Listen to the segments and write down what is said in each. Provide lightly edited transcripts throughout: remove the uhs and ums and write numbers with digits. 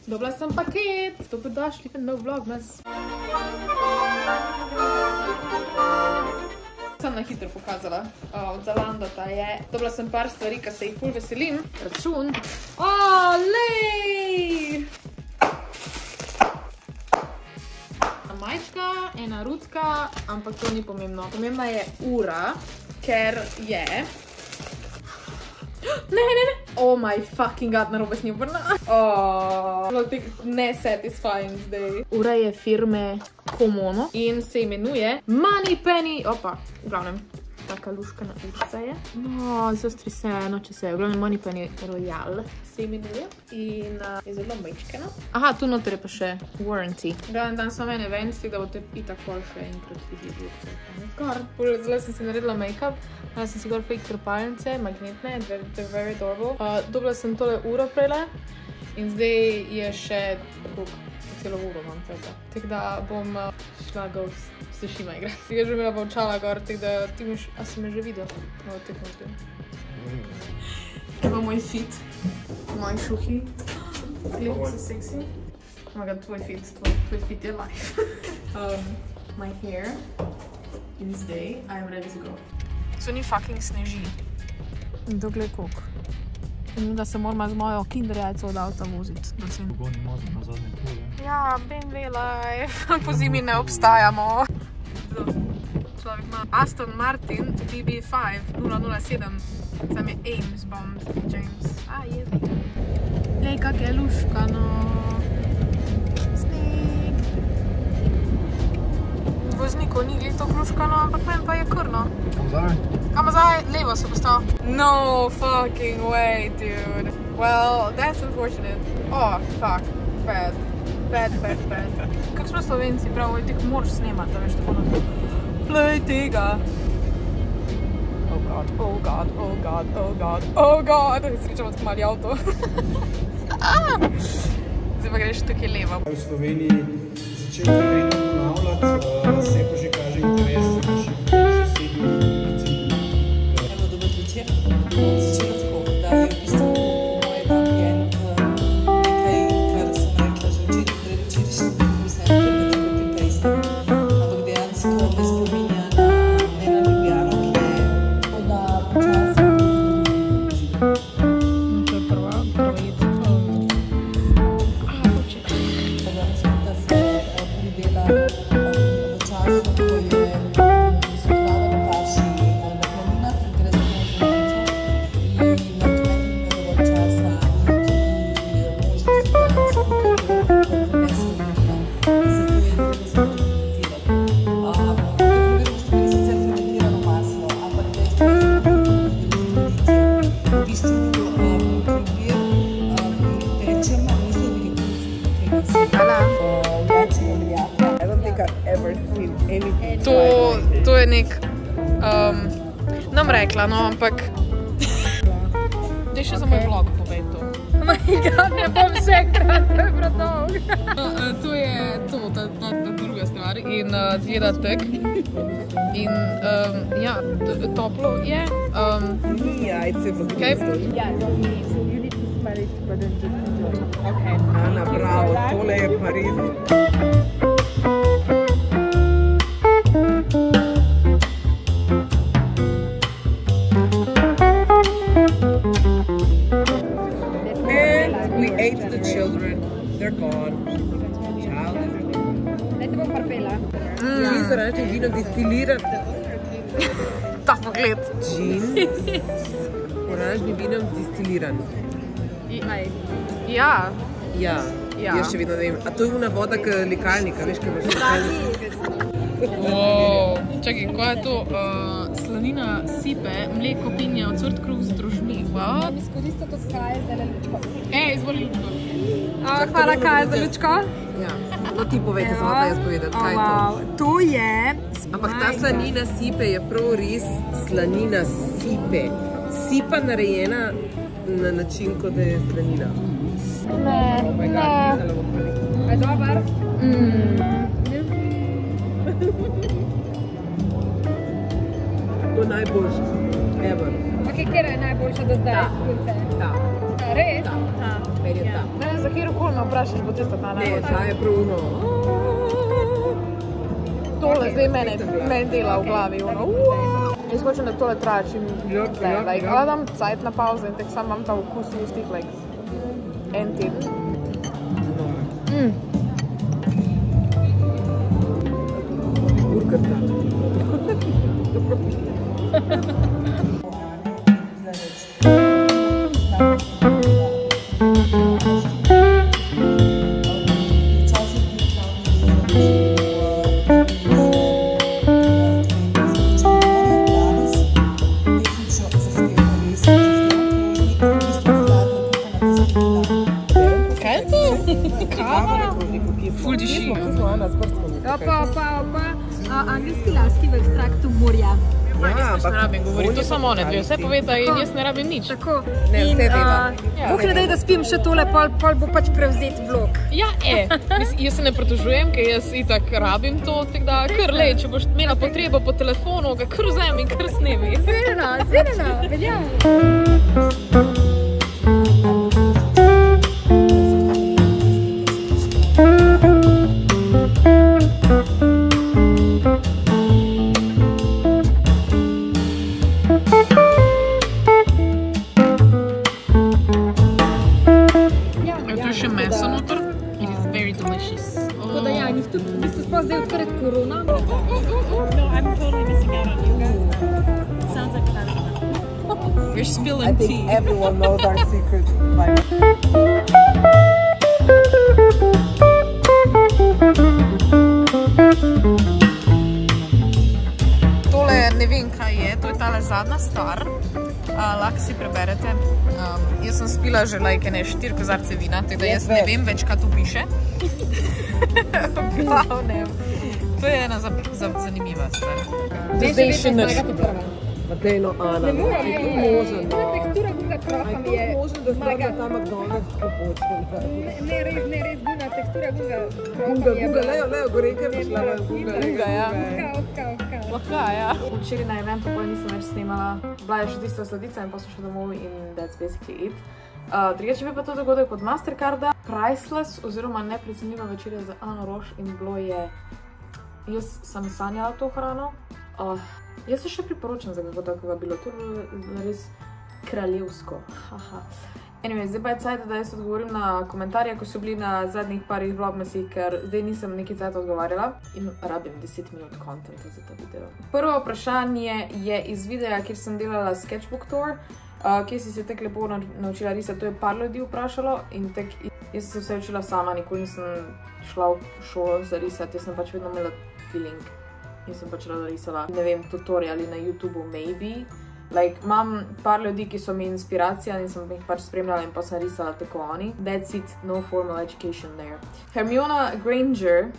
Dobila sem paket, dobrodošli v nov vlogmas. Sem na hitro pokazala od Zalandota je. Dobila sem par stvari, ki se jih ful veselim. Račun. Olej! Majčka, ena rutka, ampak to ni pomembno. Pomembna je ura, ker je... Ne! Oh my fucking god, narobe sem jo obrnila. Ne satisfying zdaj. Ura je firme Komono in se imenuje Moneypenny. Opa, v glavnem, taka luškana urca je. No, zastri se, če se je. V glavnem Moneypenny Royal se imenuje in je zelo majčkena. Aha, tu noter je pa še warranty. V glavnem, dan so mene venci, da boste itak pol še enkrat videli. Zelo sem si naredila make-up. Dala sem si gor fake trepalnice, magnetne, they're very adorable. Dobila sem tole uro prele in zdaj je še celo uro imam tega. Tako da bom šla ga s Sushima igrati. Tega že imela pa očala gor, tako da ti miš, a si me že videl? Evo moj fit, moji šuhi. Gledam se seksi. Oh my god, tvoj fit je life. My hair in zdaj I am ready to go. So ni fucking sneži. In to gled koliko. In da se moramo z mojo kinder jajco od avta voziti. Pogoni motor na zadnje kole. Ja, BMW life. Po zimi ne obstajamo. Človek ima Aston Martin DB5 007. Sam je Ames Bond James. Jezik. Lej, kak je luškano. Snik. Vozniku ni glih to luškano, ampak meni pa je krno. Kam zdaj? Levo se postal. No fucking way, dude. Well, that's unfortunate. Oh, fuck. Bad. Kak smo Slovenci, prav, ti moraš snemati, da veš tako na... Play tega. Oh god. Srečamo tako mali avto. Zdaj pa greš tukaj levo. V Sloveniji začel konkretno ponavljati, se pa že kaže interes za naših sosednjih. Evo, dober večer. Začela tako, da je v bistvu moj ambient nekaj, kar sem rekla že včeraj, predvčerajšnji, vse nekaj copy-paste. Ampak dejansko me spominja na eno Ljubljano, ki je voda počasno. To je prva jed. Da se pridela v času, ko je sodelovala na paši na planinah, gre za konzultanco in na kmetu dovolj časa in tudi možnosti, da skupaj prinese ljudina. In zato je treba se dokumentirati. Druge stvari sicer fermentirano maslo, ampak dejstvo je, da v bistvu krompir pečemo, niso bili pusti. Hvala. I don't think I've ever seen anything To je nek... Nam rekla, no, ampak... Daj še za moj vlog povej to. Oh my god, ne bom še enkrat, to je predolg. To je to, ta druga stvar in zgleda tak. In ja, toplo je. Ni jajce v Okay. Yeah, so you need to smell it, but then just enjoy it. Okay. Ana, bravo, tole je pa res. And we ate the children. They're gone. Child is gone. Ne te bom parpela. Gin so reči vino distiliran. Ta pogled. Gin s oranžnim vinom distiliran. Ja. Ja, Ja. jaz še vedno ne vem. A to je una voda k likalnika, veš, kaj imaš likalnik? Wow. Čakaj, kaj je to? Slanina sipe, mleko pinja, ocvrt kruh z drožmi. What? Izkoristi to, kaj je zdaj lučko. Izvoli lučko. Hvala, kaj je za lučko? Ja. No ti povejte, samo da jaz povedati, kaj je to. To je... Ampak ta slanina sipe je prav res slanina sipe. Sipa narejena na način, kot da je slanina. Je dober? To je najboljše. Ever. Ok, kjer je najboljša do zdaj? Ta. Res? Meni je ta. za kjerkoli me vprašaš, bo tista ta najbolj. Ne, ta je pruno. Tole zdaj meni dela v glavi, ono. Jaz hočem, da tole traja čim dlje. Like, dam cajt na pauzo in tek sam imam ta okus v ustih, like, en teden. Burgerta. Kaj je to? Kava? Ful diši. Angelski laski v ekstraktu morja. Jaz ne rabim govoriti, to samo one dve, vse poveta in jaz ne rabim nič. Tako. Ne, vse veva. Bog ne daj, da spim še tole, pol bo pač prevzet vlog. Ja, jaz se ne pritožujem, ker jaz itak rabim to, tako da kar lej, če boš imela potrebo po telefonu, ga kar vzemi in kar snemi. Zvedena, velja. Tu je še meso noter. It is very delicious. Tako da ja, njih tudi v bistvu sploh zdaj odkrat korona. No, I'm totally missing out on you guys. Sounds like that. You're I spilling think tea. everyone knows our secret. Tole ne vem kaj je, to je tale zadnja star. Lahko si preberete. Jaz sem spila že like 4 kozarce vina, tako da jaz ne vem več, kaj tu piše. V glavnem. To je ena zanimiva stvar. Zdaj še nič. Matejno, Ana. Ne moram, je možen. Tekstura tega kroha mi je možen, da zmaga ta McDonald's tako počne. ne res guna, tekstura gunga kroha mi je. Leo, Gorenka je prišla na Gunga. Gunga, ja. Kao. Lahko, ja. Včeraj na eventu pol nisem več snemala. Bila je še tista sladica in pa sem šla domov in that's basically it. Drugače bi pa to dogodek od Mastercarda. Priceless oziroma neprecenljiva večerja za Ano Roš in bilo je... Jaz sem sanjala to hrano. Jaz se še priporočam za kako takega bilo. To je bilo res kraljevsko. Anyway, zdaj pa je cajt, da jaz odgovorim na komentarje, ko so bili na zadnjih parih vlogmasih, ker zdaj nisem neki cajt odgovarjala in rabim 10 minut kontenta za ta video. Prvo vprašanje je iz videa, kjer sem delala sketchbook tour, kjer si se tek lepo naučila risati. To je par ljudi vprašalo in tek jaz sem se učila sama, nikoli nisem šla v šolo za risati, jaz sem pač vedno imela feeling. Jaz sem pač rada risala, ne vem, tutoriali na YouTubeu, maybe. Like, imam par ljudi, ki so mi inspiracija in sem jih pač spremljala in pa sem risala tako oni. That's it, no formal education there. Hermione Granger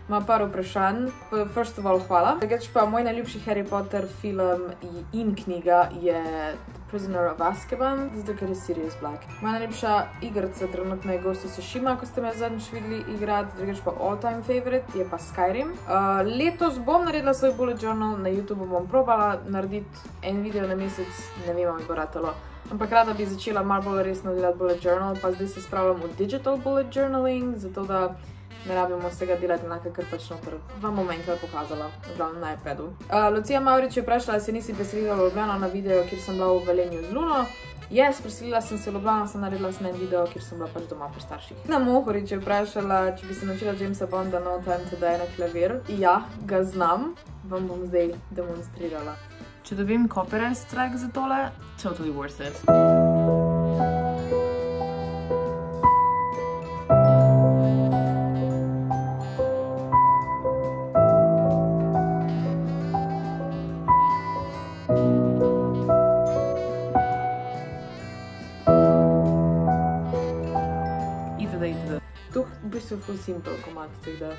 ima par vprašanj. First of all, hvala. Drugače pa moj najljubši Harry Potter film in knjiga je The Prisoner of Azkaban, zato ker je Sirius Black. Moja najljubša igrca trenutno je Ghost of Tsushima, ko ste me zadnjič videli igrati, drugače pa all time favorite je pa Skyrim. Letos bom naredila svoj bullet journal, na YouTube bom probala narediti en video na mesec, ne vem, mi bo ratalo. Ampak rada bi začela malo bolj resno delati bullet journal, pa zdaj se spravljam v digital bullet journaling, zato da ne rabimo vsega delati enako, kar pač noter vam bom enkrat pokazala, v glavnem na iPadu. Lucija Mavrič je vprašala, da se nisi preselila v Ljubljano na video, kjer sem bila v Velenju z Luno. Yes, preselila sem se v Ljubljano, sem naredila en video, kjer sem bila pač doma pri starših. Na Mohorič je vprašala, če bi se naučila Jamesa Bonda No Time to Die na klavir. Ja, ga znam, vam bom zdaj demonstrirala. Če dobim copyright strike za tole, totally worth it. To v bistvu ful simple komad, tako da.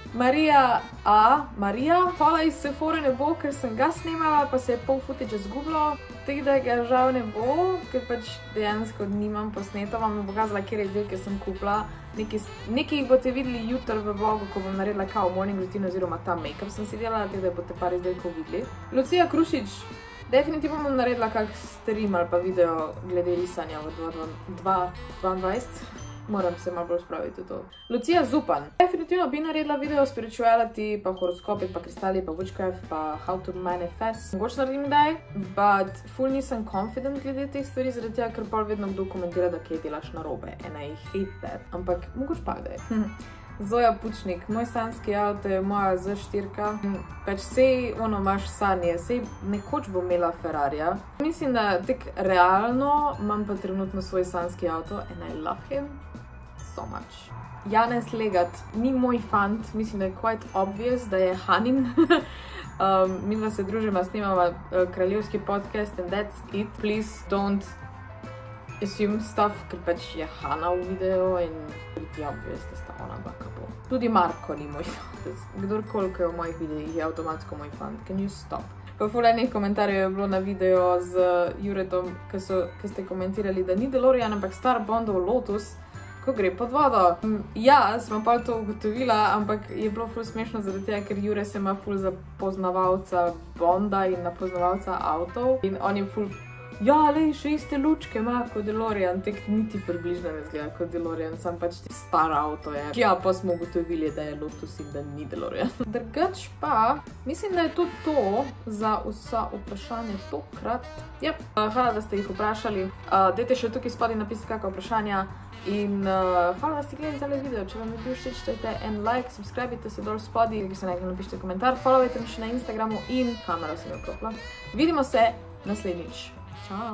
Marija, hvala iz Sephora ne bo, ker sem ga snemala, pa se je pol footage zgubilo. Tako da ga žal ne bo, ker pač dejansko nimam posneto, vam bom pokazala, kjer izdelke sem kupila. Nekaj jih boste videli jutri v vlogu, ko bom naredila kao morning routine oziroma ta make-up sem si delala, tako da boste par izdelkov videli. Lucija Krušič, definitivno bom naredila kak stream ali pa video glede risanja v 2022. moram se malo bolj spraviti v to. Lucija Zupan. Definitivno bi naredila video o spirituality, pa horoskopi, pa kristali, pa witchcraft, pa how to manifest. Mogoče naredim kdaj, but ful nisem confident glede teh stvari, zaradi tega, ker pa vedno kdo komentira, da kaj delaš narobe. And I hate that. Ampak mogoče pa kdaj. Zoja Pučnik, moj sanski avto je moja Z4-ka. Pač sej, imaš sanje, sej nekoč bom imela Ferrarija. Mislim, da tek realno imam pa trenutno svoj sanski avto and I love him so much. Janez Legat, ni moj fant, mislim, da je quite obvious, da je Hanin. Midva se družima, snimava kraljevski podcast and that's it. Please don't assume stuff, ker pač je Hana v videu in pretty obvious, da sta ona dva couple. Tudi Marko ni moj fant. Kdorkoli, ki je v mojih videih, je avtomatsko moj fant. Can you stop? Pa ful enih komentarjev je bilo na video z Juretom, ki ste komentirali, da ni DeLorean, ampak star Bondov Lotus, ko gre pod vodo. Ja, smo pa to ugotovila, ampak je bilo ful smešno zaradi tega, ker Jure se ima ful za poznavalca Bonda in na poznavalca avtov in on je ful ja, lej, še iste lučke ima kot DeLorean, tek niti približno ne zgleda kot DeLorean, sam pač ti star avto je. Ja, pa smo ugotovili, da je Lotus in da ni DeLorean. Drugač pa, mislim, da je to za vsa vprašanja tokrat. Yep. Hvala, da ste jih vprašali. Dajte še tukaj spodaj napisati kakva vprašanja in hvala, da ste gledali tale video. Če vam je bil všeč, dajte en like, subscribite se dol spodaj, ki se nekaj napišite komentar, followajte me še na Instagramu in kamera se mi vklopila. Vidimo se naslednjič. Ciao.